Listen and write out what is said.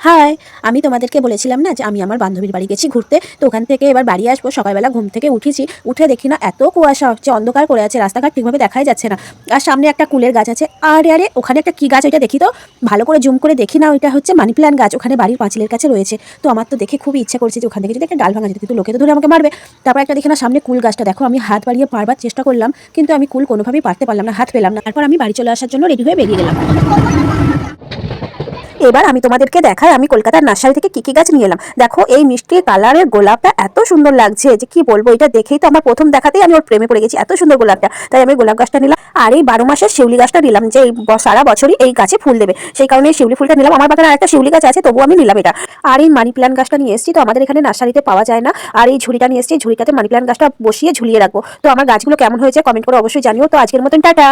High, আমি তোমাদেরকে বলেছিলাম না যে আমি আমার বান্ধবীর বাড়ি গেছি ঘুরতে। তো ওখান থেকে এবার বাড়ি আসবো। সকালবেলা ঘুম থেকে উঠেছি, উঠে দেখি না এত কুয়াশা হচ্ছে, অন্ধকার করে আছে, রাস্তাঘাট ঠিকভাবে দেখাই যাচ্ছে না। আর সামনে একটা কুলের গাছ আছে। আরে আরে, ওখানে একটা কি গাছ ওইটা দেখি তো, ভালো করে জুম করে দেখি না, ওইটা হচ্ছে মানি প্ল্যান্ট গাছ, ওখানে বাড়ির পাঁচিলের কাছে রয়েছে। তো আমার তো দেখে খুবই ইচ্ছা করছে যে ওখান থেকে যদি একটা ডাল ভাঙা যেত, কিন্তু লোকে তো ধরে আমাকে মারবে। তারপর একটা দেখি না সামনে কুল গাছটা, দেখো আমি হাত বাড়িয়ে পারবার চেষ্টা করলাম, কিন্তু আমি কুল কোনোভাবেই পারতে পারলাম না, হাত পেলাম না। তারপর আমি বাড়ি চলে আসার জন্য রেডি হয়ে বেরিয়ে গেলাম। এবার আমি তোমাদেরকে দেখাই আমি কলকাতার নার্সারি থেকে কি কি গাছ নিয়ে এলাম। দেখো এই মিষ্টি কালারের গোলাপটা এত সুন্দর লাগছে যে কি বলবো, এটা দেখেই তো আমার প্রথম দেখাতেই আমি ওর প্রেমে পড়ে গেছি, এত সুন্দর গোলাপটা। তাই আমি গোলাপ গাছটা নিলাম, আর এই 12 মাসের শিউলি গাছটা নিলাম, যে সারা বছরই এই গাছে ফুল দেবে, সেই কারণে শিউলি ফুলটা নিলাম। আমার বাগানে আরেকটা শিউলি গাছ আছে, তবুও আমি নিলাম এটা। আর এই মানি প্ল্যান্ট গাছটা নিয়ে এসেছি, তো আমাদের এখানে নার্সারিতে পাওয়া যায় না। আর এই ঝুড়িটা নিয়ে এসেছি, ঝুড়িটাতে মানি প্ল্যান্ট গাছটা বসিয়ে ঝুলিয়ে রাখবো। তো আমার গাছগুলো কেমন হয়েছে কমেন্ট করে অবশ্যই জানিও। তো আজকের মতন টাটা।